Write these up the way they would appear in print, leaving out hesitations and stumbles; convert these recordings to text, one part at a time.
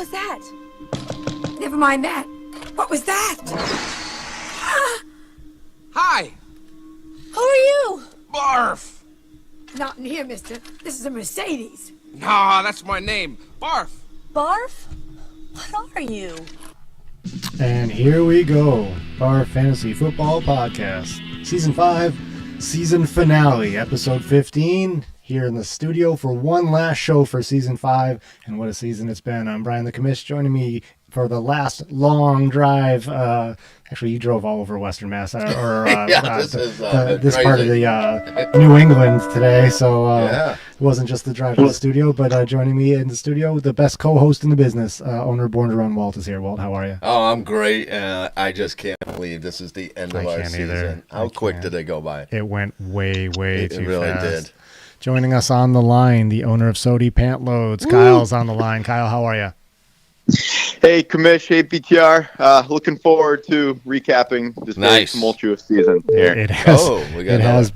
was that? Never mind that. What was that? Hi! Who are you? BARFF! Not in here, mister. This is a Mercedes. Nah, that's my name. BARFF! BARFF? What are you? And here we go. BARFF Fantasy Football Podcast. Season 5, season finale, episode 15. Here in the studio for one last show for season 5. And what a season it's been. I'm Brian the Commish, joining me for the last long drive. Actually, you drove all over Western Mass, this part of the New England today. So it wasn't just the drive to the studio, but joining me in the studio, the best co-host in the business, owner Born to Run, Walt is here. Walt, how are you? Oh, I'm great. I just can't believe this is the end of our season. Either. How quick did it go by? It went way too fast. It really did. Joining us on the line, the owner of Sotie Pantloads, Kyle's on the line. Kyle, how are you? Hey, Commish, hey, BTR. Looking forward to recapping this very tumultuous season here. It has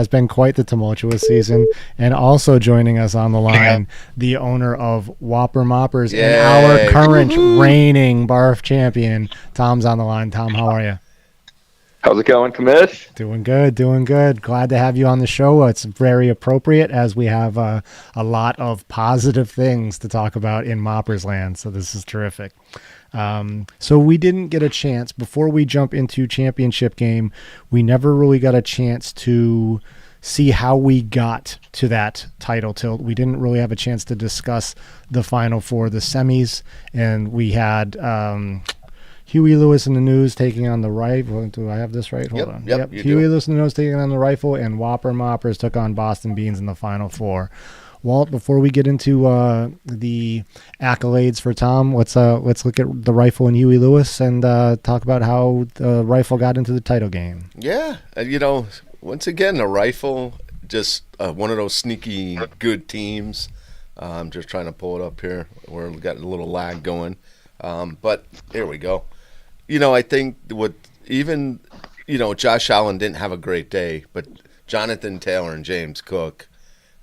been quite the tumultuous season. And also joining us on the line, the owner of Whopper Moppers and our current reigning BARFF champion, Tom's on the line. Tom, how are you? How's it going, Commish? Doing good. Glad to have you on the show. It's very appropriate as we have a lot of positive things to talk about in Moppers land. So this is terrific. So we didn't get a chance before we jump into championship game. We never really got a chance to see how we got to that title tilt. We didn't really have a chance to discuss the Final Four, the semis, and we had Huey Lewis in the News taking on the rifle. Do I have this right? Hold on. Yep. Huey Lewis in the News taking on the rifle, and Whopper Moppers took on Boston Beans in the Final Four. Walt, before we get into the accolades for Tom, let's look at the rifle and Huey Lewis and talk about how the rifle got into the title game. Yeah, once again, the rifle, just one of those sneaky good teams. I'm just trying to pull it up here. We've got a little lag going. But here we go. I think Josh Allen didn't have a great day, but Jonathan Taylor and James Cook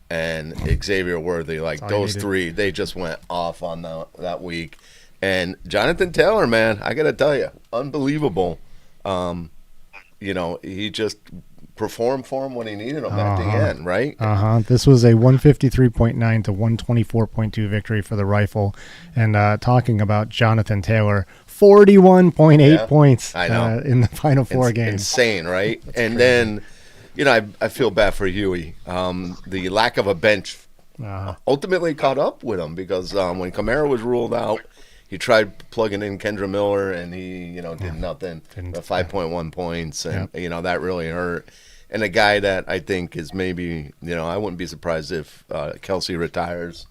and Xavier Worthy, those three, they just went off on that week. And Jonathan Taylor, man, I got to tell you, unbelievable. He just performed for him when he needed him at the end, right? This was a 153.9 to 124.2 victory for the rifle. And talking about Jonathan Taylor, 41.8 points in the Final Four games. Insane, right? That's and crazy. Then, I feel bad for Huey. The lack of a bench ultimately caught up with him because when Kamara was ruled out, he tried plugging in Kendra Miller, and he, did nothing. 5.1 points, and that really hurt. And a guy that I think is maybe, I wouldn't be surprised if Kelsey retires.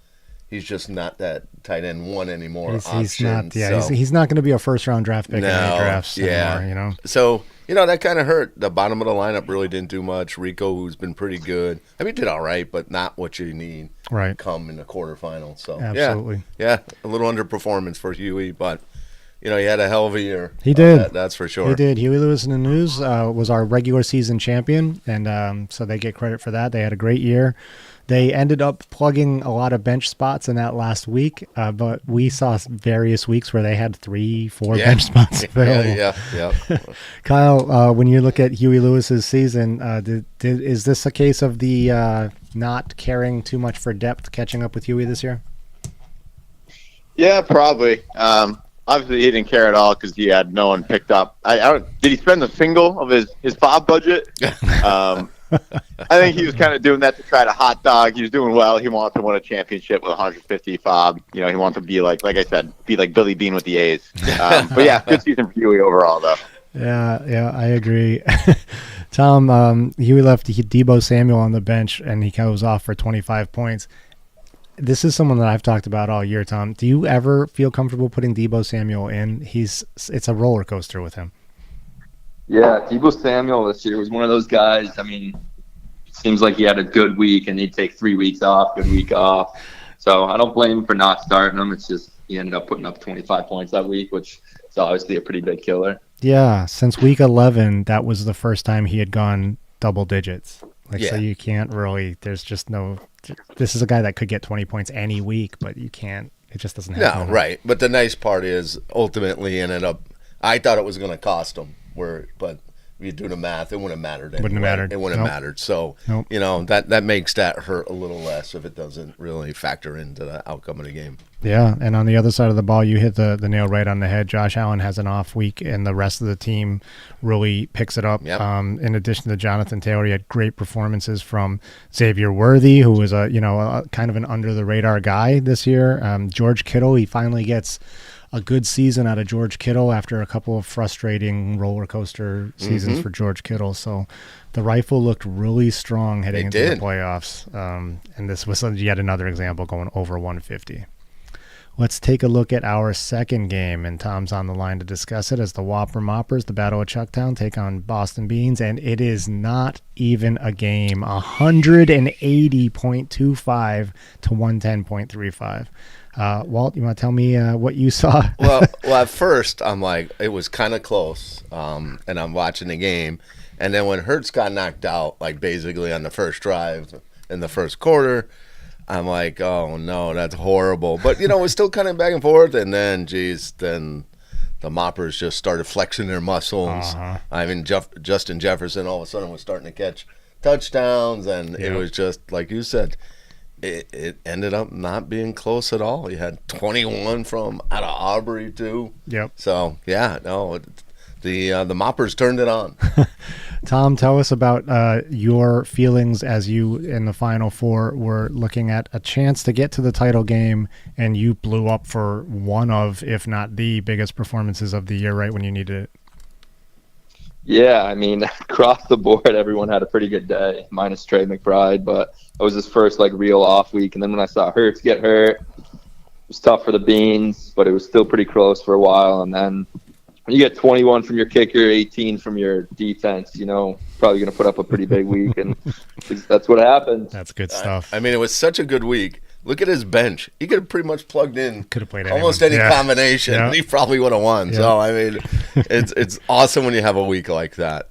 He's just not that tight end one anymore. He's not. Yeah, he's not going to be a first round draft pick in any drafts anymore. So that kind of hurt. The bottom of the lineup really didn't do much. Rico, who's been pretty good, did all right, but not what you need. Right. Come in the quarterfinals. So absolutely. Yeah, a little underperformance for Huey, but he had a hell of a year. He did. That's for sure. He did. Huey Lewis in the News was our regular season champion, and so they get credit for that. They had a great year. They ended up plugging a lot of bench spots in that last week, but we saw various weeks where they had 3-4 bench spots available. Yeah. Kyle, when you look at Huey Lewis's season, is this a case of the not caring too much for depth catching up with Huey this year? Yeah, probably. Obviously, he didn't care at all because he had no one picked up. Did he spend a single of his FOB budget? I think he was kind of doing that to try to hot dog. He was doing well. He wanted to win a championship with 150 FOB. He wanted to be like I said, be like Billy Bean with the A's. But yeah, good season for Huey overall, though. Yeah, I agree. Tom, Huey left Deebo Samuel on the bench, and he goes off for 25 points. This is someone that I've talked about all year, Tom. Do you ever feel comfortable putting Deebo Samuel in? It's a roller coaster with him. Yeah, Deebo Samuel this year was one of those guys. It seems like he had a good week, and he'd take 3 weeks off, good week off. So I don't blame him for not starting him. It's just he ended up putting up 25 points that week, which is obviously a pretty big killer. Yeah, since week 11, that was the first time he had gone double digits. So you can't really. There's just no. This is a guy that could get 20 points any week, but you can't. It just doesn't happen. No, right. But the nice part is ultimately ended up. I thought it was going to cost them, but if you do the math, it wouldn't have mattered. Wouldn't have mattered. It wouldn't have mattered. So that makes that hurt a little less if it doesn't really factor into the outcome of the game. Yeah, and on the other side of the ball, you hit the nail right on the head. Josh Allen has an off week, and the rest of the team really picks it up. Yep. In addition to Jonathan Taylor, he had great performances from Xavier Worthy, who was a kind of an under the radar guy this year. George Kittle, he finally gets a good season out of George Kittle after a couple of frustrating roller coaster seasons for George Kittle. So the rifle looked really strong heading into the playoffs. And this was yet another example going over 150. Let's take a look at our second game, and Tom's on the line to discuss it as the Whopper Moppers, the Battle of Chucktown, take on Boston Beans, and it is not even a game. 180.25 to 110.35. Walt, you want to tell me what you saw? well, at first, I'm like, it was kind of close, and I'm watching the game, and then when Hurts got knocked out, like basically on the first drive in the first quarter, I'm like, oh, no, that's horrible. But, it was still kind of back and forth. And then, then the Moppers just started flexing their muscles. I mean, Justin Jefferson all of a sudden was starting to catch touchdowns. And it was just, like you said, it ended up not being close at all. You had 21 from out of Aubrey, too. Yep. So, yeah, no, the Moppers turned it on. Tom, tell us about your feelings as you in the Final Four were looking at a chance to get to the title game, and you blew up for one of, if not the biggest performances of the year right when you needed it. Yeah, I mean, across the board, everyone had a pretty good day, minus Trey McBride, but it was his first real off week. And then when I saw Hurts get hurt, it was tough for the Beans, but it was still pretty close for a while. And then when you get 21 from your kicker, 18 from your defense, probably going to put up a pretty big week, and that's what happened. That's good stuff. I mean, it was such a good week. Look at his bench. He could have pretty much plugged in could have played almost any combination. Yeah. He probably would have won. Yeah. So, I mean, it's awesome when you have a week like that,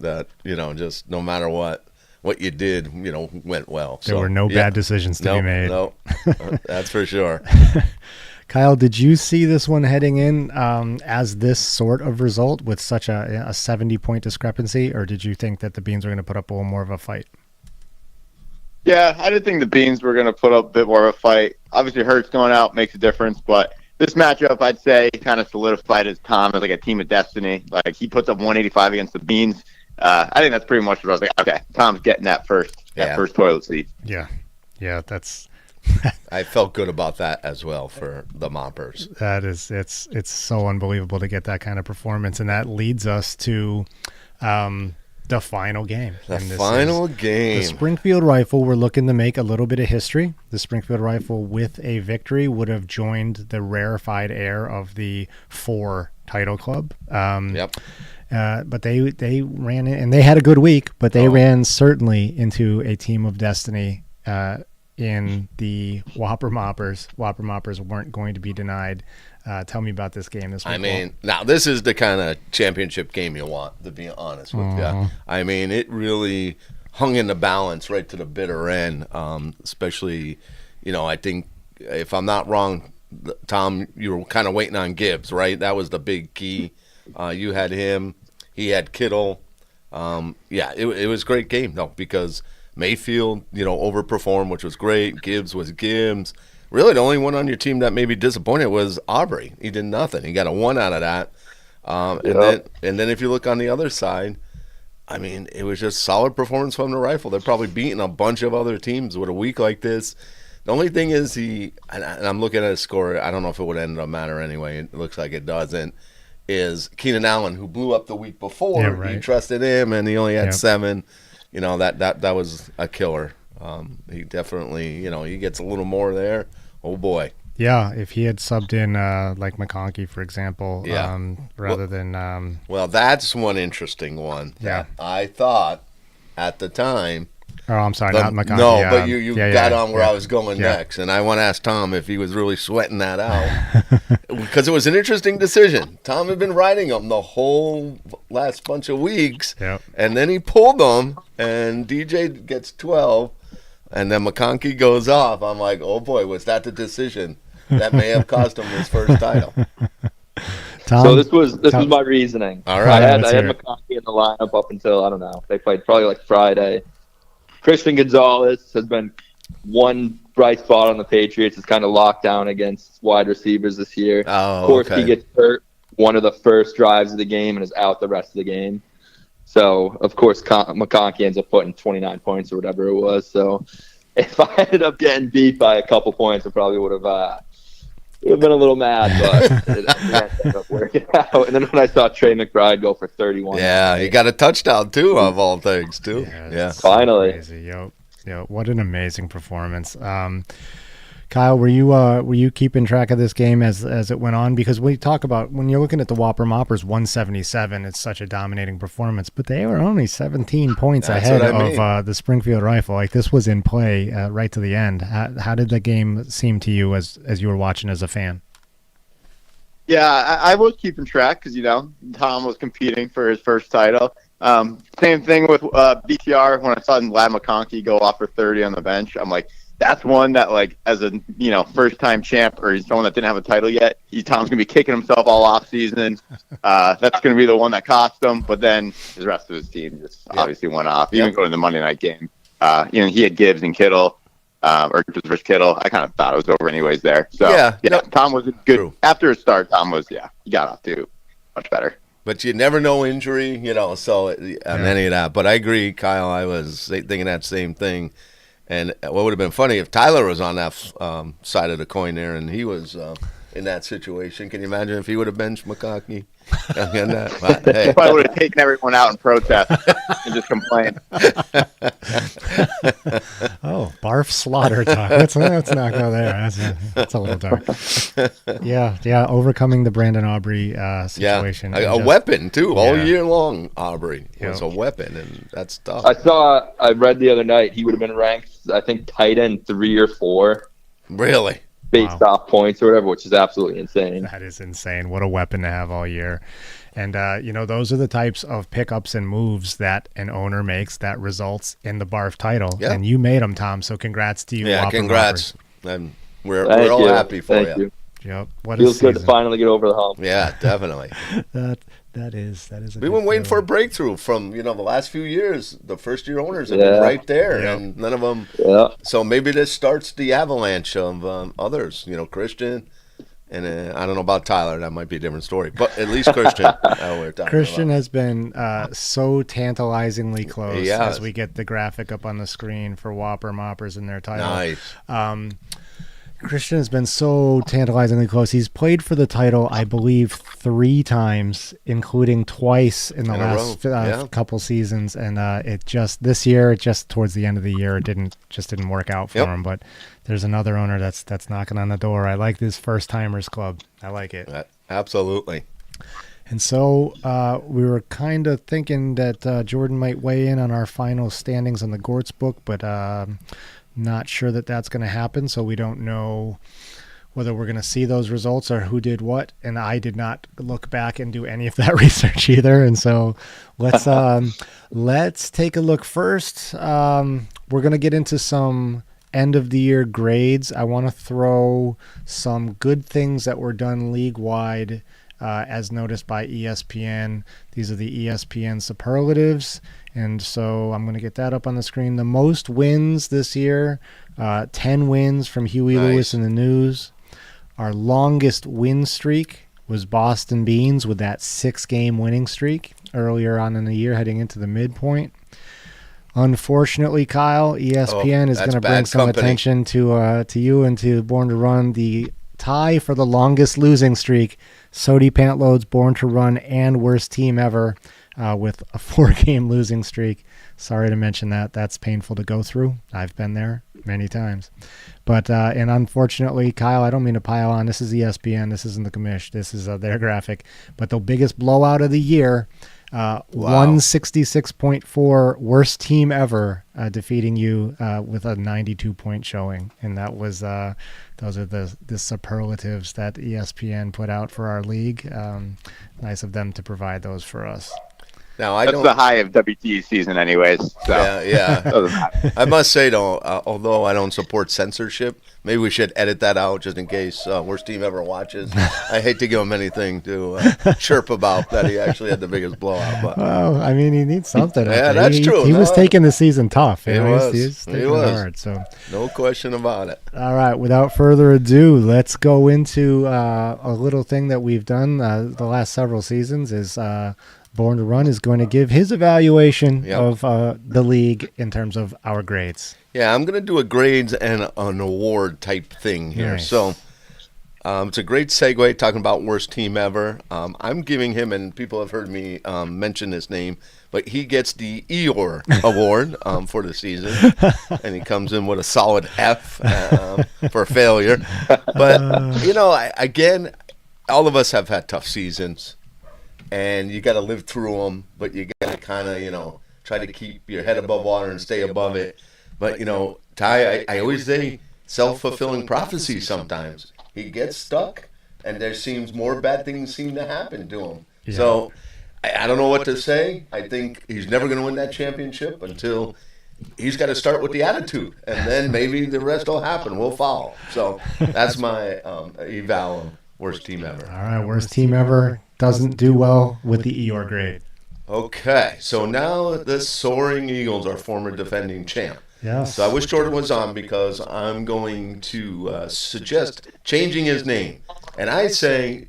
just no matter what you did, went well. There were no bad decisions to be made. No, that's for sure. Kyle, did you see this one heading in as this sort of result with such a 70-point discrepancy, or did you think that the Beans were going to put up a little more of a fight? Yeah, I did think the Beans were going to put up a bit more of a fight. Obviously, Hurts going out makes a difference, but this matchup, I'd say, kind of solidified as Tom as a team of destiny. He puts up 185 against the Beans. I think that's pretty much what I was like, okay, Tom's getting that first toilet seat. Yeah, that's... I felt good about that as well for the Moppers. That is, it's so unbelievable to get that kind of performance, and that leads us to the final game. The final game. The Springfield Rifle were looking to make a little bit of history. The Springfield Rifle, with a victory, would have joined the rarefied air of the 4 title club. Yep. But they ran in, and they had a good week, but they ran certainly into a team of destiny in the Whopper Moppers. Whopper Moppers weren't going to be denied. Tell me about this game this week. I mean, now this is the kind of championship game you want, to be honest with you. I mean, it really hung in the balance right to the bitter end, especially, I think, if I'm not wrong, Tom, you were kind of waiting on Gibbs, right? That was the big key. You had him. He had Kittle. It was a great game, though, because Mayfield, overperformed, which was great. Gibbs was Gibbs. Really, the only one on your team that maybe disappointed was Aubrey. He did nothing. He got a 1 out of that. And then if you look on the other side, I mean, it was just solid performance from the Rifle. They're probably beating a bunch of other teams with a week like this. The only thing is and I'm looking at his score, I don't know if it would end up matter anyway. It looks like it doesn't, is Keenan Allen, who blew up the week before. Yeah, right. He trusted him, and he only had 7. That was a killer. He definitely, he gets a little more there. Oh, boy. Yeah, if he had subbed in like McConkey, for example, rather than... Well, that's one interesting one. Yeah. I thought at the time... Oh, I'm sorry, not McConkey. No, but you got on where I was going next, and I want to ask Tom if he was really sweating that out. Because it was an interesting decision. Tom had been riding him the whole last bunch of weeks, and then he pulled them, and DJ gets 12, and then McConkey goes off. I'm like, oh boy, was that the decision? that may have cost him his first title. Tom, So this was my reasoning. All right, I had let's hear it. McConkey in the lineup up until, I don't know, they played probably like Friday. Christian Gonzalez has been one bright spot on the Patriots. It's kind of locked down against wide receivers this year. Oh, of course, okay. he gets hurt one of the first drives of the game and is out the rest of the game. So, of course, McConkey ends up putting 29 points or whatever it was. So, if I ended up getting beat by a couple points, I probably would have been a little mad, but it ended up working out. And then when I saw Trey McBride go for 31. Yeah, he got a touchdown, too, of all things, too. Yeah, Yeah. it's Finally. crazy. Yo, what an amazing performance. Kyle, were you keeping track of this game as it went on? Because we talk about, when you're looking at the Whopper Moppers, 177, it's such a dominating performance, but they were only 17 points That's ahead what I mean. of the Springfield Rifle. Like, this was in play right to the end. How did the game seem to you as you were watching as a fan? Yeah, I was keeping track because, Tom was competing for his first title. Same thing with BTR. When I saw Lad McConkey go off for 30 on the bench, I'm like, that's one that, like, as a first-time champ or someone that didn't have a title yet, Tom's gonna be kicking himself all off season. That's gonna be the one that cost him. But then the rest of his team just obviously went off. Even going to the Monday night game, he had Gibbs and Kittle, or just versus Kittle. I kind of thought it was over anyways there. So Tom was good. True. After his start, Tom was he got off to much better. But you never know injury, so on any of that. But I agree, Kyle. I was thinking that same thing. And what would have been funny if Tyler was on that side of the coin there and he was in that situation. Can you imagine if he would have benched McConkey? Hey. If I would have taken everyone out in protest and just complained. Oh, barf slaughter talk. Let's not go there. That's a little dark. Yeah. Overcoming the Brandon Aubrey situation. A weapon too. All year long, Aubrey was a weapon, and that's tough. I read the other night he would have been ranked, I think, tight end 3 or 4. Really? Based off points or whatever, which is absolutely insane. That is insane. What a weapon to have all year. And, those are the types of pickups and moves that an owner makes that results in the BARFF title. Yeah. And you made them, Tom, so congrats to you. Yeah, Whopper congrats. Moppers. And we're all happy for Thank you. Yep. What Feels a good to season. finally get over the hump. Yeah, definitely. That is a We've good been waiting for a feeling. breakthrough from, the last few years. The first-year owners have been right there, and none of them. Yeah. So maybe this starts the avalanche of others, Christian. And I don't know about Tyler. That might be a different story. But at least Christian. We're talking Christian about. has been so tantalizingly close Yes. as we get the graphic up on the screen for Whopper Moppers in their title. Nice. Christian has been so tantalizingly close. He's played for the title, I believe, 3 times, including twice in the last couple seasons. And this year, just towards the end of the year, it didn't work out for him. But there's another owner that's knocking on the door. I like this first timers club. I like it. Absolutely. And so we were kind of thinking that Jordan might weigh in on our final standings on the Gortz book, but not sure that that's going to happen. So we don't know whether we're going to see those results or who did what. And I did not look back and do any of that research either. And so let's take a look first. We're going to get into some end of the year grades. I want to throw some good things that were done league wide as noticed by ESPN. These are the ESPN superlatives. And so I'm going to get that up on the screen. The most wins this year, 10 wins from Huey Lewis in the News. Our longest win streak was Boston Beans with that 6-game winning streak earlier on in the year heading into the midpoint. Unfortunately, Kyle, ESPN is going to bring some attention to you and to Born to Run. The tie for the longest losing streak, Sotie Pantloads, Born to Run, and worst team ever. With a 4-game losing streak. Sorry to mention that. That's painful to go through. I've been there many times. But, and unfortunately, Kyle, I don't mean to pile on. This is ESPN. This isn't the commish. This is their graphic. But the biggest blowout of the year, 166.4, worst team ever, defeating you with a 92-point showing. And that was those are the superlatives that ESPN put out for our league. Nice of them to provide those for us. Now I That's don't. the high of WT season, anyways. So Yeah. doesn't matter. I must say though, although I don't support censorship, maybe we should edit that out just in case worst team ever watches. I hate to give him anything to chirp about that he actually had the biggest blowout. But Well, I mean, he needs something. Yeah, out there. that's true. He was No. taking the season tough. You He know, was. He's He taking was. it hard. So, no question about it. all right. Without further ado, let's go into a little thing that we've done the last several seasons. Is Born to Run is going to give his evaluation Yep. of the league in terms of our grades. Yeah, I'm going to do a grades and an award type thing here. Nice. So it's a great segue talking about worst team ever. I'm giving him, and people have heard me mention his name, but he gets the Eeyore Award for the season, and he comes in with a solid F for failure. But, again, all of us have had tough seasons, and you got to live through them, but you got to kind of, try to keep your head above water and stay above it. But, Ty, I always say self-fulfilling prophecy sometimes. He gets stuck, and there seems more bad things seem to happen to him. Yeah. So I don't know what to say. I think he's never going to win that championship until he's got to start with the attitude, and then maybe the rest will happen. We'll follow. So that's my eval of worst team ever. All right. Worst team ever doesn't do well with the Eeyore grade. Okay, so now the Soaring Eagles are former defending champ. Yes. So I wish Jordan was on because I'm going to suggest changing his name. And I say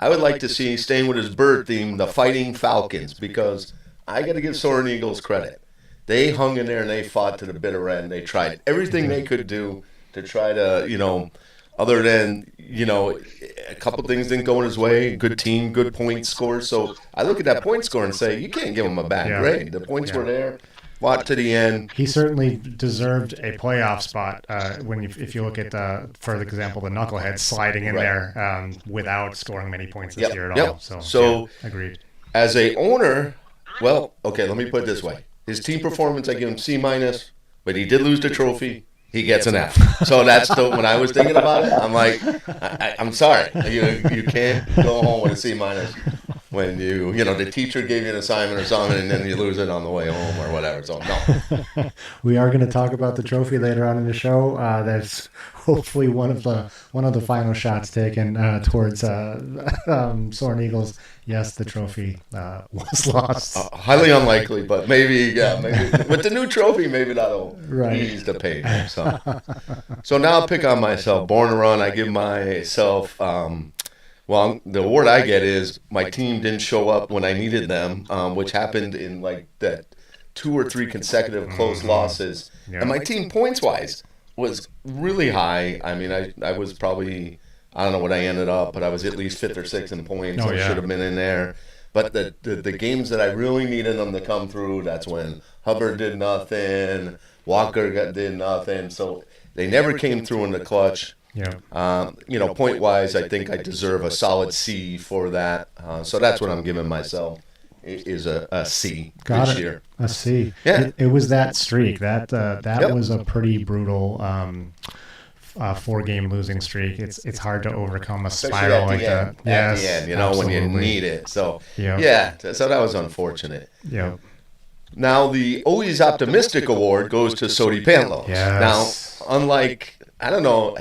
I would like to see, staying with his bird theme, the Fighting Falcons, because I got to give Soaring Eagles credit. They hung in there and they fought to the bitter end. They tried everything they could do to try to, other than, a couple things didn't go in his way. Good team, good point score. So I look at that point score and say, you can't give him a bad grade. The points were there. Fought to the end. He certainly deserved a playoff spot if you look at, for example, the Knuckleheads sliding in there without scoring many points this year at all. So agreed. As a owner, well, okay, let me put it this way. His team performance, I give him C-, but he did lose the trophy. He gets an F. So that's when I was thinking about it, I'm like, I'm sorry. You can't go home with a C- when the teacher gave you an assignment or something and then you lose it on the way home or whatever. So no. We are going to talk about the trophy later on in the show. That's hopefully one of the final shots taken towards Soaring Eagles. Yes, the trophy was lost. Highly unlikely, but maybe with the new trophy, maybe that'll ease the pain. So now I'll pick on myself. Born to Run, I give myself. The award I get is my team didn't show up when I needed them, which happened in like that 2 or 3 consecutive close losses. Yeah. And my team points-wise was really high. I mean, I was probably, I don't know what I ended up, but I was at least 5th or 6th in points. I should have been in there. But the games that I really needed them to come through, that's when Hubbard did nothing, Walker did nothing. So they never came through in the clutch. Yeah. Point-wise, I think I deserve a solid C for that. So that's what I'm giving myself, is a C this year. A C. Yeah. It was that streak. That was a pretty brutal 4-game losing streak. It's hard to overcome a spiral like that. At the end, when you need it. So, so that was unfortunate. Yeah. Now, the Always Optimistic Award goes to Sotie Pantloads. Yes. Now, unlike, I don't know,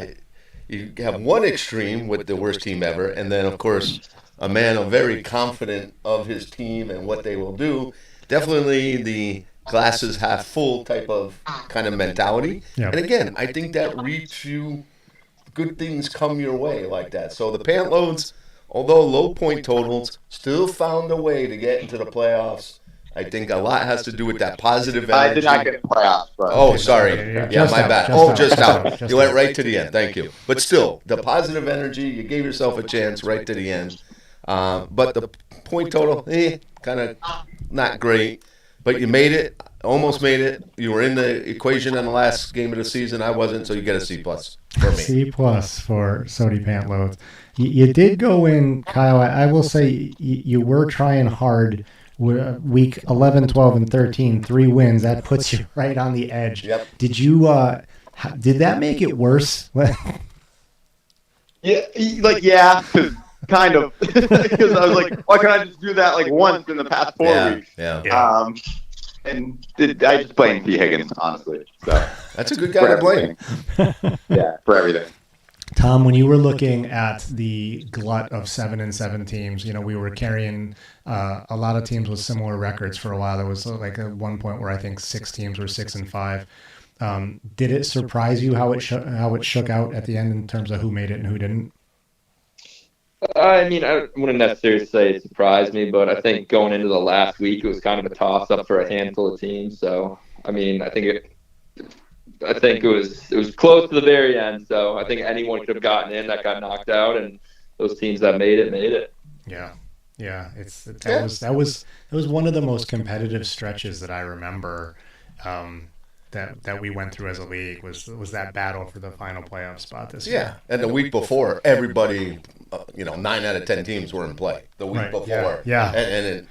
you have one extreme with the worst team ever, and then, of course, a man very confident of his team and what they will do. Definitely the glasses half full type of kind of mentality. Yeah. And again, I think that reads you, good things come your way like that. So the Pantloads, although low point totals, still found a way to get into the playoffs. I think a lot has to do with that positive energy. I did not get playoffs. But Oh, sorry. Yeah, my bad. Just out. You went right to the end. Thank you. But still, the positive energy, you gave yourself a chance right to the end. But the point total, kind of not great. But you made it, almost made it. You were in the equation in the last game of the season. I wasn't, so you get a C+ for me. C+ for Sotie Pantloads. You did go in, Kyle. I will say you were trying hard. Week 11, 12, and 13, 3 wins. That puts you right on the edge. Yep. Did you? Did that make it worse? yeah. 'Cause kind of, because I was like, why can't I just do that like once in the past 4 weeks? Yeah. I just blame T. Higgins, honestly. So That's a good guy to blame. Yeah, for everything. Tom, when you were looking at the glut of 7-7 teams, we were carrying a lot of teams with similar records for a while. There was like at one point where I think 6 teams were 6-5. Did it surprise you how it shook out at the end in terms of who made it and who didn't? I mean, I wouldn't necessarily say it surprised me, but I think going into the last week, it was kind of a toss-up for a handful of teams. So, I mean, I think it was close to the very end. So I think anyone could have gotten in that got knocked out, and those teams that made it. Yeah. That was one of the most competitive stretches that I remember. That we went through as a league was that battle for the final playoff spot this year. Yeah, and the week before, everybody, 9 out of 10 teams were in play. The week before, yeah. And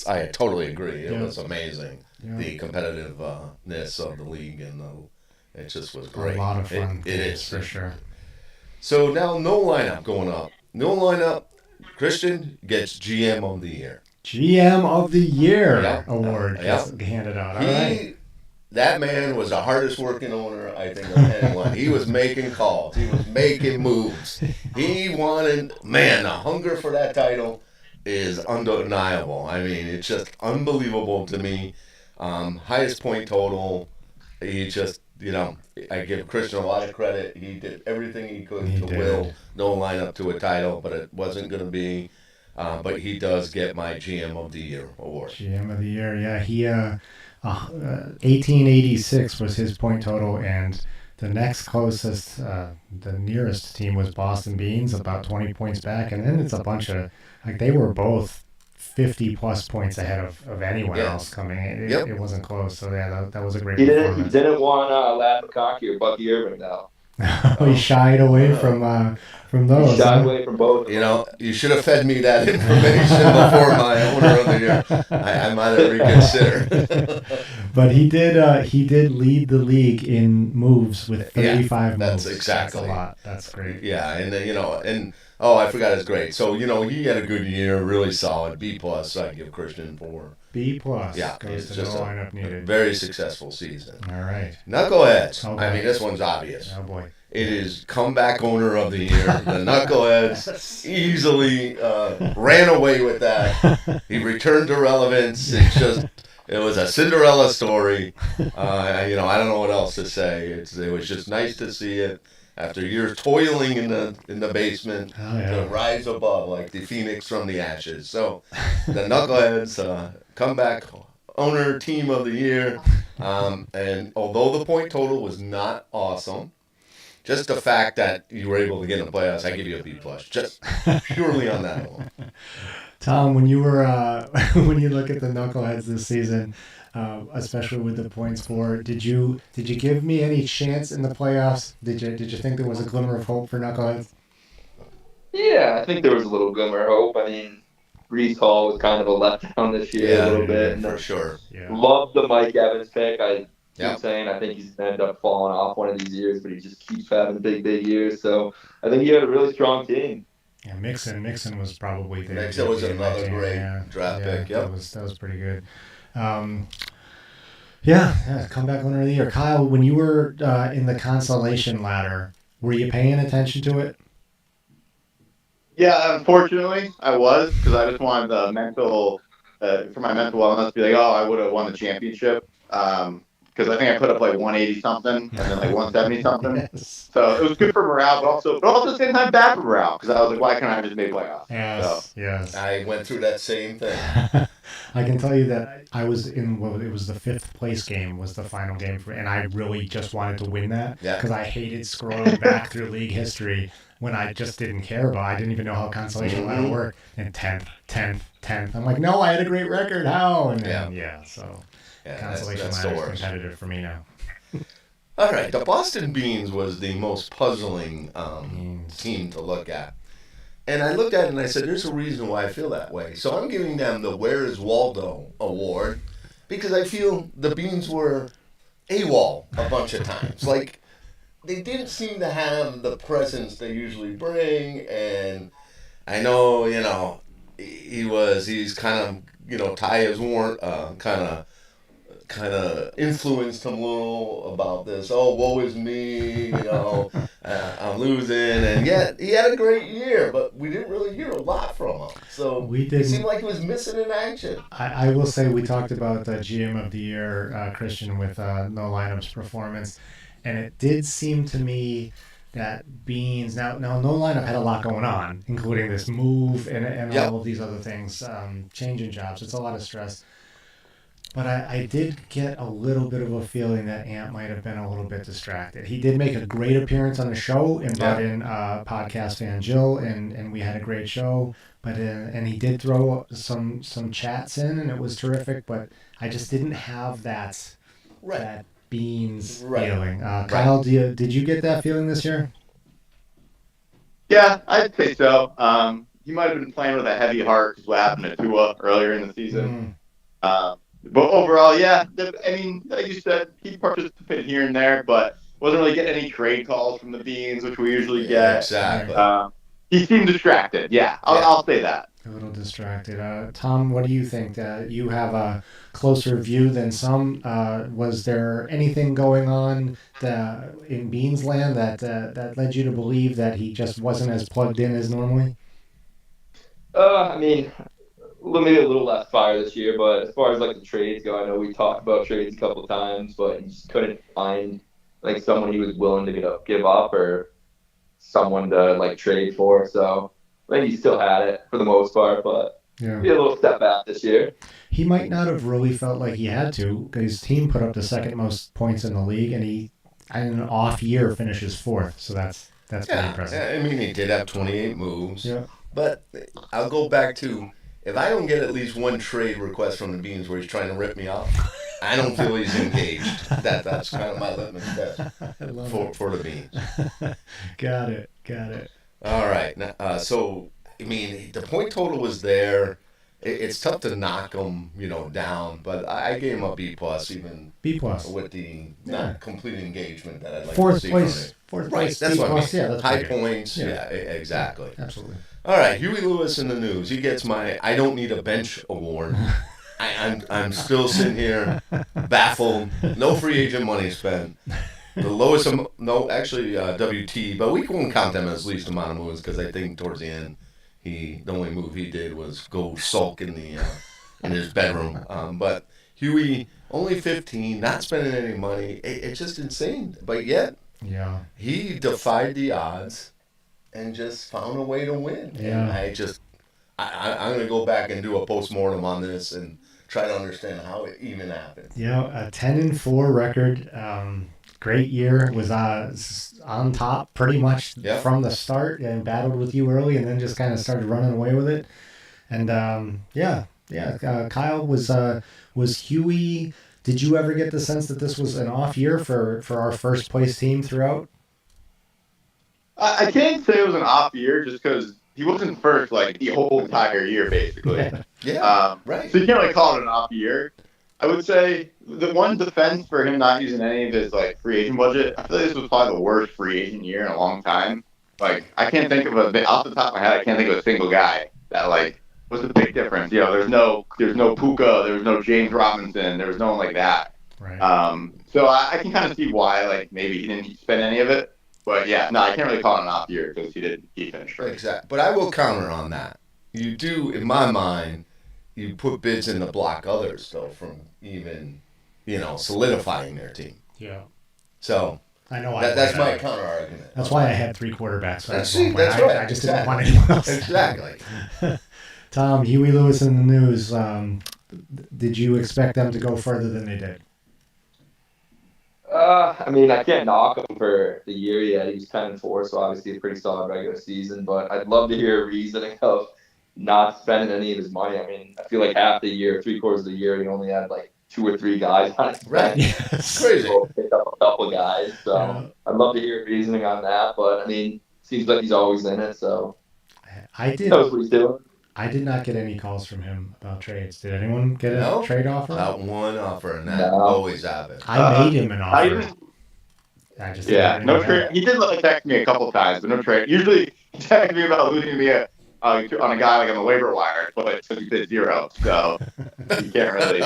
I totally agree. It was amazing, the competitiveness of the league, and it just was great. A lot of fun. It is for sure. So now, no lineup going up. No lineup. Christian gets GM of the year. GM of the year award gets handed out. All right. That man was the hardest working owner, I think, of anyone. He was making calls. He was making moves. He wanted, the hunger for that title is undeniable. I mean, it's just unbelievable to me. Highest point total. He just, I give Christian a lot of credit. He did everything he could to will no lineup to a title, but it wasn't going to be. But he does get my GM of the Year award. GM of the Year, yeah. He 1886 was his point total, and the next closest, the nearest team was Boston Beans, about 20 points back, and then it's a bunch of, they were both 50-plus points ahead of anyone else coming in. It wasn't close, so that was a great performance. He didn't want Lad McConkey or Bucky Irving now. He shied away from those. He shied away from both. You should have fed me that information before my owner of the year. I might have reconsidered. But he did lead the league in moves with 35 moves. That's exactly. That's a lot. That's great. Yeah, and I forgot his grade. So he had a good year, really solid. B+. I give Christian 4. B+. Yeah, goes it's to just no lineup needed. Very successful season. All right. Knuckleheads. Oh, I mean, this one's obvious. Oh boy. It is comeback owner of the year. The Knuckleheads easily ran away with that. He returned to relevance. It was a Cinderella story. I don't know what else to say. It was just nice to see it after years toiling in the basement to rise above like the phoenix from the ashes. So the Knuckleheads comeback owner team of the year. And although the point total was not awesome, just the fact that you were able to get in the playoffs, I give you a B+. Just purely on that one. Tom, when you were when you look at the Knuckleheads this season, especially with the points score, did you give me any chance in the playoffs? Did you think there was a glimmer of hope for Knuckleheads? Yeah, I think there was a little glimmer of hope. I mean, Brees Hall was kind of a letdown this year a little bit. For sure. Yeah. Love the Mike Evans pick. I Yeah. keep saying I think he's going to end up falling off one of these years, but he just keeps having big years. So I think he had a really strong team. Yeah, Mixon was probably there. Mixon was another great draft pick. Yep. That was pretty good. Comeback owner of the year. Kyle, when you were in the consolation ladder, were you paying attention to it? Yeah, unfortunately, I was, because I just wanted the mental, for my mental wellness, to be like, I would have won the championship. Because I think I put up like 180 something and then like 170 something. Yes. So it was good for morale, but also at the same time bad for morale, because I was like, why can't I just make playoffs? Yes. I went through that same thing. I can tell you that I was in it was the 5th place game was the final game and I really just wanted to win that because I hated scrolling back through league history when I just didn't care about. I didn't even know how consolation ladder worked. And 10th. I'm like, no, I had a great record. How? And then, consolation that's ladder is competitive for me now. All right, the Boston Beans was the most puzzling team to look at. And I looked at it and I said, there's a reason why I feel that way. So I'm giving them the Where is Waldo award because I feel the Beans were AWOL a bunch of times. Like, they didn't seem to have the presence they usually bring, and I know, he's kind of, Ty has warned, kind of influenced him a little about this. Oh, woe is me, I'm losing, and yet he had a great year, but we didn't really hear a lot from him. So We it seemed didn't. like he was missing in action. I will say we talked about the GM of the year, Christian, with no lineups performance, and it did seem to me that Beans now no lineup had a lot going on, including this move and Yep. all of these other things, changing jobs. It's a lot of stress. But I did get a little bit of a feeling that Ant might have been a little bit distracted. He did make a great appearance on the show and brought in podcast fan Jill, and we had a great show. But and he did throw some chats in, and it was terrific. But I just didn't have that Beans feeling. Kyle, did you get that feeling this year? Yeah, I'd say so. He might have been playing with a heavy heart because what happened to Tua earlier in the season. But overall, yeah, like you said, he participated here and there, but wasn't really getting any trade calls from the Beans, which we usually get. Exactly. He seemed distracted. Yeah, I'll say that. A little distracted. Tom, what do you think? You have a closer view than some. Was there anything going on in Beans Land that led you to believe that he just wasn't as plugged in as normally? Maybe a little less fire this year, but as far as like the trades go, I know we talked about trades a couple of times, but he just couldn't find like someone he was willing to give up or someone to like trade for. So I think he still had it for the most part, but be a little step back this year. He might not have really felt like he had to. His team put up the second most points in the league, and he, in an off year, finishes fourth. So that's pretty impressive. Yeah, he did have 28 moves. Yeah. But I'll go back to, if I don't get at least one trade request from the Beans where he's trying to rip me off, I don't feel he's engaged. That's kind of my litmus test for the Beans. Got it. All right. Now, so, the point total was there. It's tough to knock him, down, but I gave him a B+, even B+. with the not complete engagement that I'd like Fourth to see place. from it. Fourth Right, place. that's B+, what I mean. yeah, that's High pretty good. points. Yeah, exactly. Absolutely. All right, Huey Lewis in the news. He gets my I don't need a bench award. I'm still sitting here baffled. No free agent money spent. The lowest, WT, but we won't count them as least amount of moves because I think towards the end, the only move he did was go sulk in his bedroom. But Huey, only 15, not spending any money. It's just insane. But yet, he defied the odds and just found a way to win. Yeah. And I'm going to go back and do a postmortem on this and try to understand how it even happened. A 10-4 record. Great year. Was on top pretty much from the start and battled with you early and then just kind of started running away with it. And Kyle, was Huey, did you ever get the sense that this was an off year for our first place team throughout? I can't say it was an off year just because he wasn't first like the whole entire year, basically. Right. So you can't really call it an off year. I would say the one defense for him not using any of his like free agent budget, I feel like this was probably the worst free agent year in a long time. Like I can't think of off the top of my head, I can't think of a single guy that like was the big difference. There's no Puka, there was no James Robinson, there was no one like that. Right. So I can kind of see why like maybe he didn't spend any of it. But yeah, no, I can't really call it an off year because he finished right. Exactly. But I will counter on that. You do, in my mind, you put bids in to block others, though, from even, solidifying their team. Yeah. So I know that's my counter argument. That's why I had 3 quarterbacks. That's right. I just didn't want anyone else. Exactly. Tom, Huey Lewis in the news. Did you expect them to go further than they did? I can't knock him for the year yet. He's 10-4, so obviously a pretty solid regular season. But I'd love to hear a reasoning of not spending any of his money. I feel like half the year, 3/4 of the year, he only had like 2 or 3 guys on his bench. Yes. Crazy. So picked up a couple of guys. So I'd love to hear reasoning on that. But seems like he's always in it. So he knows what he's doing. I did not get any calls from him about trades. Did anyone get a trade offer? Not one offer, and that always happens. I made him an offer. I just no trade. He did text me a couple times, but no trade. Usually he texted me about losing to me on a guy like on the waiver wire, but it's he bid 0, so you can't really.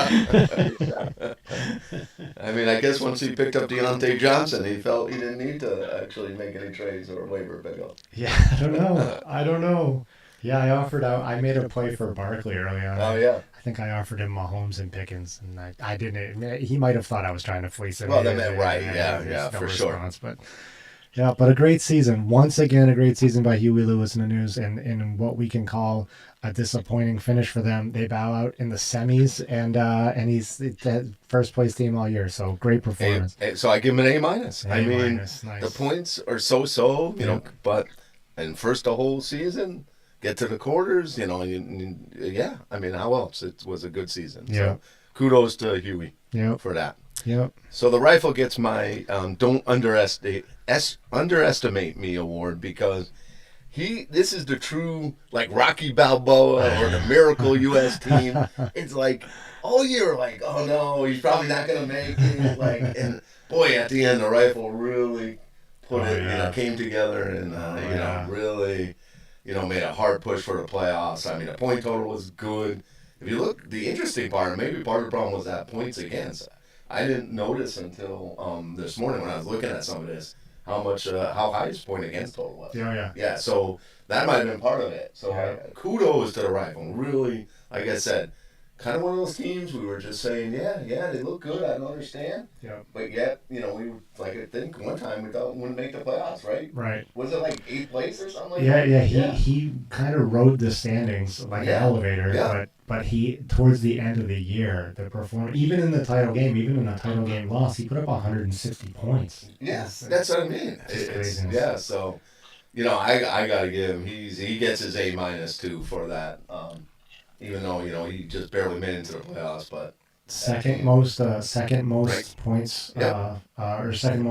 I mean, I guess once he picked up Deontay Johnson, he felt he didn't need to actually make any trades or waiver pickup. Yeah, I don't know. Yeah, I made a play for Barkley early on. Oh, yeah. I think I offered him Mahomes and Pickens, and I didn't. He might have thought I was trying to fleece him. Well, right, yeah, for sure. But yeah, but a great season. Once again, a great season by Huey Lewis and the News, and what we can call a disappointing finish for them. They bow out in the semis, and he's the first place team all year. So great performance. So I give him an A-. I mean, Nice. the points are so, you know, but and first the whole season, get to the quarters, you know, yeah. I mean, how else? It was a good season. Yeah. So kudos to Huey for that. Yep. So the rifle gets my don't underestimate me award because this is the true like Rocky Balboa or the Miracle U.S. team. It's like all year, like, oh no, he's probably not gonna make it. Like, and boy, at the end, the rifle really put it, you know, came together and you know, really, you know, made a hard push for the playoffs. I mean, the point total was good. If you look, the interesting part, maybe part of the problem was that points against. I didn't notice until this morning when I was looking at some of this how high his point against total was. Yeah. So that might have been part of it. So kudos to the Rifle. Really, like I said, kind of one of those teams we were just saying, yeah, they look good. I don't understand. Yeah. But yet, you know, I think one time we thought we wouldn't make the playoffs, right? Right. Was it like 8th place or something like that? Yeah. He kind of rode the standings like an elevator, but he towards the end of the year, the performance, even in the title game loss, he put up 160 points. Yes, that's what I mean. Yeah, so you know, I gotta give him. He gets his A- too for that. Even though, you know, he just barely made it into the playoffs, but second most points, or second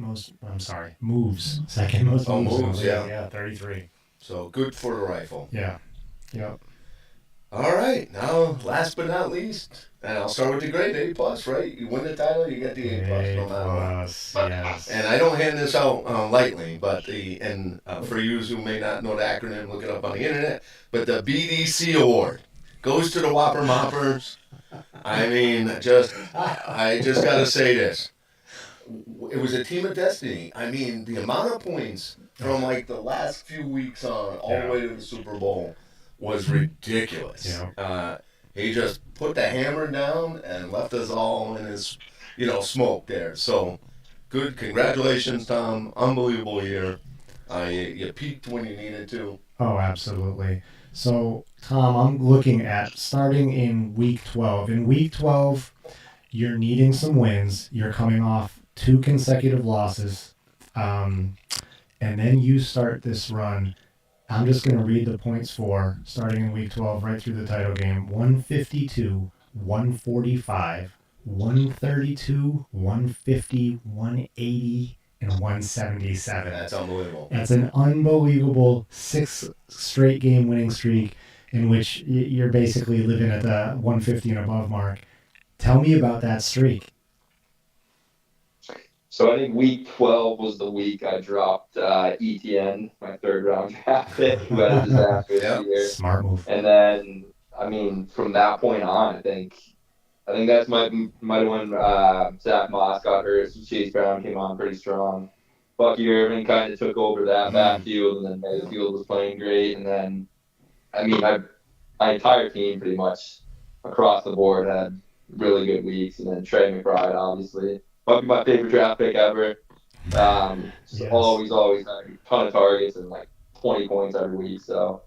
most. I'm sorry, moves. Second most moves. Yeah, 33. So good for the Rifle. Yeah. Yep. All right, now last but not least, and I'll start with the grade A+, right? You win the title, you get the A+, no matter what. Yes. And I don't hand this out lightly, but for you who may not know the acronym, look it up on the internet. But the BDC award goes to the Whopper Moppers. I mean, I just gotta say this. It was a team of destiny. I mean, the amount of points from like the last few weeks on all the way to the Super Bowl was ridiculous. Yeah. He just put the hammer down and left us all in his, you know, smoke there. So, good. Congratulations, Tom. Unbelievable year. You peaked when you needed to. Oh, absolutely. So, Tom, I'm looking at starting in Week 12. In Week 12, you're needing some wins. You're coming off 2 consecutive losses. And then you start this run. I'm just going to read the points for, starting in Week 12, right through the title game. 152, 145, 132, 150, 180, and 177. That's unbelievable. That's an unbelievable 6 straight game winning streak in which you're basically living at the 150 and above mark. Tell me about that streak. So I think Week 12 was the week I dropped ETN, my 3rd round draft pick, who had a disastrous year. Smart move. And then, I mean, from that point on, I think that's might have when Zach Moss got hurt. So Chase Brown came on pretty strong. Bucky Irving kind of took over that backfield, and then Mayfield was playing great. And then, I mean, my entire team pretty much across the board had really good weeks. And then Trey McBride, obviously. Might be my favorite draft pick ever. Always had a ton of targets and like 20 points every week. So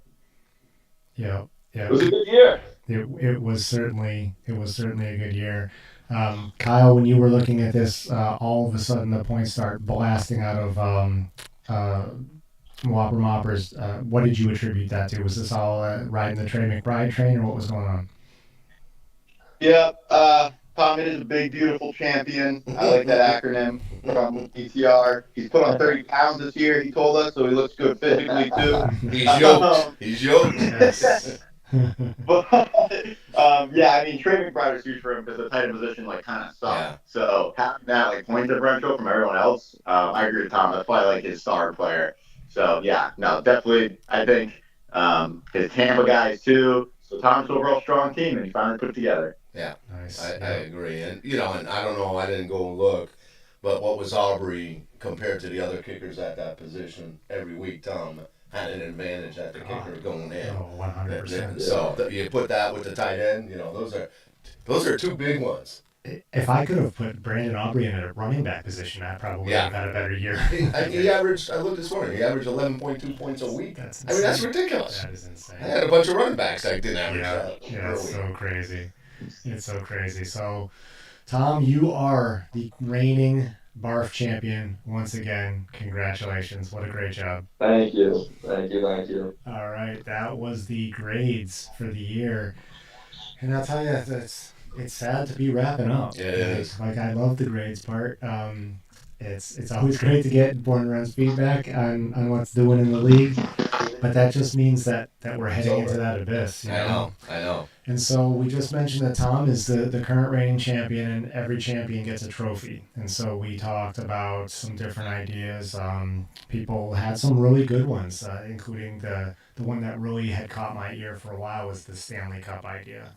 yeah, it was a good year. It was certainly a good year. Kyle, when you were looking at this, all of a sudden the points start blasting out of Whopper Moppers. What did you attribute that to? Was this all riding the Trey McBride train, or what was going on? Yeah. Tom, it is a big, beautiful champion. I like that acronym from ETR. He's put on 30 pounds this year, he told us, so he looks good physically, too. He's yoked. Yes. But, yeah, I mean, Trey McBride is huge for him because the tight end position, like, kind of sucked. Yeah. So having that, like, point differential from everyone else, I agree with Tom. That's probably, like, his star player. So, yeah, no, definitely, I think His Tampa guys too. So Tom's overall strong team, and he finally put it together. Yeah, Nice. I agree. And, and I don't know, I didn't go and look, but what was Aubrey compared to the other kickers at that position every week? Tom had an advantage at the kicker going in. Oh, 100%. So you put that with the tight end, those are two big ones. If I could have put Brandon Aubrey in a running back position, I probably would have had a better year. He averaged, I looked this morning, he averaged 11.2 points a week. That's I mean, that's ridiculous. That is insane. I had a bunch of running backs that didn't average that. Yeah, it's so crazy. It's so crazy. So, Tom, you are the reigning BARFF champion once again. Congratulations. What a great job. Thank you. All right, that was the grades for the year. And I'll tell you, it's sad to be wrapping up. Yeah, it is. Like, I love the grades part. It's always great to get Born and Run's feedback on what's doing in the league, but that just means that we're heading into that abyss. You know? I know. And so we just mentioned that Tom is the current reigning champion, and every champion gets a trophy. And so we talked about some different ideas. People had some really good ones, including the one that really had caught my ear for a while was the Stanley Cup idea.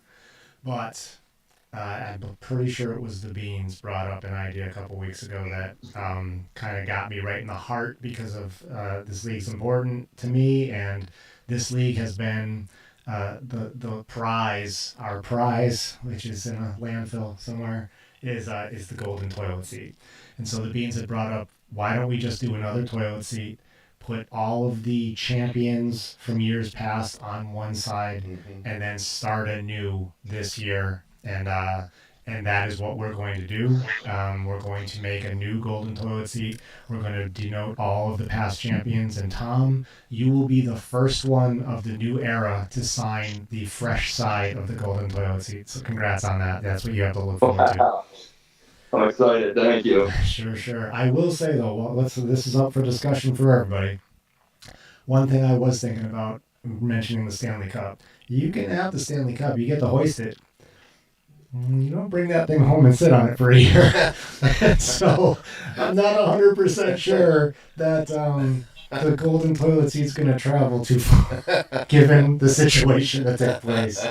But I'm pretty sure it was the Beans brought up an idea a couple weeks ago that kind of got me right in the heart because of this league's important to me, and this league has been the prize, our prize, which is in a landfill somewhere, is the golden toilet seat. And so the Beans had brought up, why don't we just do another toilet seat, put all of the champions from years past on one side, and then start anew this year. And that is what we're going to do. We're going to make a new golden toilet seat. We're going to denote all of the past champions. And Tom, you will be the first one of the new era to sign the fresh side of the golden toilet seat. So congrats on that. That's what you have to look forward to. Wow. I'm excited. Thank you. Sure. I will say though, this is up for discussion for everybody. One thing I was thinking about mentioning the Stanley Cup. You can have the Stanley Cup. You get to hoist it. You don't bring that thing home and sit on it for a year. So I'm not 100% sure that the golden toilet seat's going to travel too far, given the situation that took place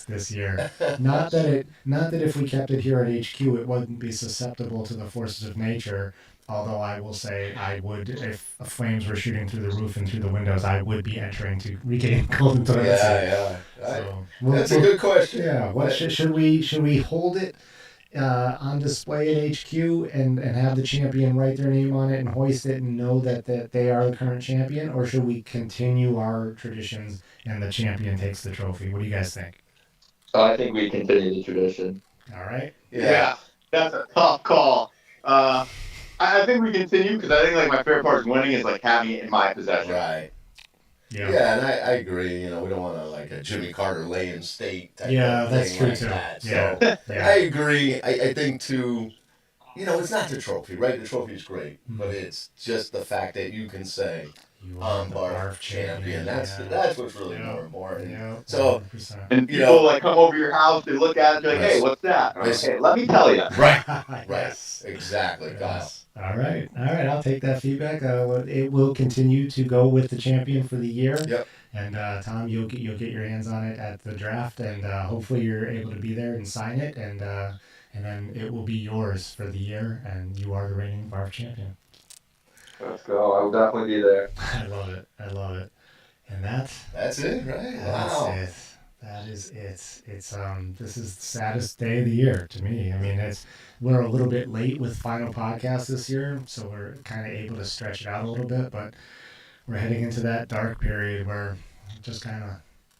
this year. Not that if we kept it here at HQ, it wouldn't be susceptible to the forces of nature. Although I will say I would, if flames were shooting through the roof and through the windows, I would be entering to regain golden toilet seat. Yeah. So That's a good question. Yeah. What should we hold it on display at HQ and have the champion write their name on it and hoist it and know that they are the current champion, or should we continue our traditions and the champion takes the trophy? What do you guys think? I think we continue the tradition. All right. Yeah, that's a tough call. I think we continue because I think like my favorite part of winning is like having it in my possession. Right. Yeah. And I agree. We don't want to like a Jimmy Carter lay in state type Yeah, of that's thing true like too. that. Yeah. So Yeah. I agree. I think too, it's not the trophy, right? The trophy is great, but it's just the fact that you can say, You are I'm the BARFF champion. That's what's really more important. Yeah. So 100%. And people like come over your house, they look at it, they're like, "Hey, what's that?" I'm like, "Hey, let me tell you." right, Yes. exactly, Kyle. Yes. All right. I'll take that feedback. It will continue to go with the champion for the year. Yep. And Tom, you'll get your hands on it at the draft, and hopefully you're able to be there and sign it, and then it will be yours for the year, and you are the reigning BARFF champion. Let's go. I will definitely be there. I love it. And That's it, right? that's Wow. it. That is it. It's this is the saddest day of the year to me. I mean, we're a little bit late with final podcast this year, so we're kind of able to stretch it out a little bit, but we're heading into that dark period where just kind of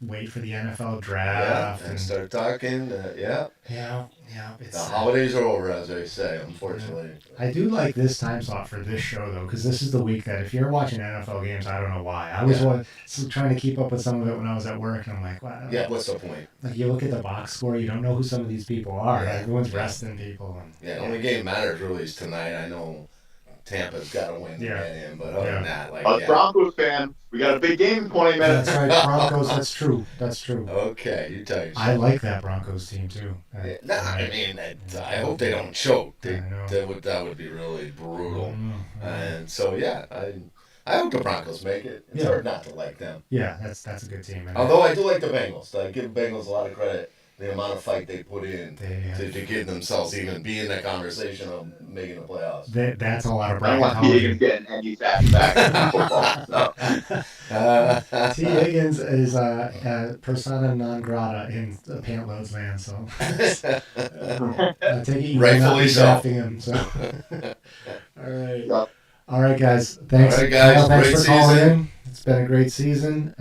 wait for the NFL draft And start talking. yeah. The It's holidays are over, as they say, unfortunately. I do like this time slot for this show though, because this is the week that if you're watching NFL games, I don't know why. I was trying to keep up with some of it when I was at work, and I'm like, wow. Yeah, what's the point? Like you look at the box score, you don't know who some of these people are. Yeah. Everyone's resting people. And, Yeah, the only game matters really is tonight. I know Tampa's got to win to Yeah. get in, but other than that, like, Us Broncos fan, we got a big game in 20 minutes. That's right, Broncos. That's true. Okay, you tell yourself. I like that Broncos team too. I hope they don't choke. I know. That would be really brutal. Mm-hmm. And so, yeah, I hope the Broncos make it. It's Yeah. hard not to like them. Yeah, that's a good team. And Although I do like the Bengals. I give Bengals a lot of credit. The amount of fight they put in They- to get themselves even be in that conversation of making the playoffs. that's a lot of I don't want T. Higgins getting any fast back in football. So. T. Higgins is persona non grata in the Pantloads land, so I take it you will not Rightfully be so. drafting him. So, all right, Yeah. all right, guys. Thanks, All right, guys. Kyle, thanks Great for calling season. in. It's been a great season.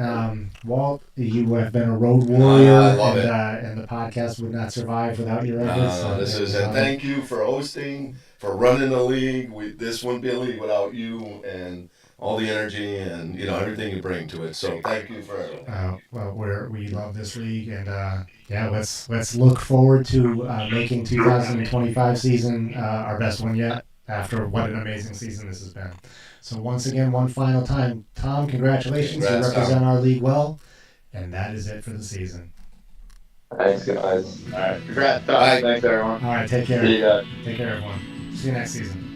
Walt, you have been a road warrior, I love it. And the podcast would not survive without your efforts. So This it is was, and thank you for hosting, for running the league. This wouldn't be a league without you and all the energy and everything you bring to it. So thank you for everything. well, we love this league, and let's look forward to making 2025 season our best one yet. After what an amazing season this has been. So once again, one final time, Tom, congratulations. Congrats, you represent Tom. our league well, and that is it for the season. Thanks, guys. All right. Congrats, Tom. Bye. Thanks, everyone. All right, take care. See ya. Take care, everyone. See you next season.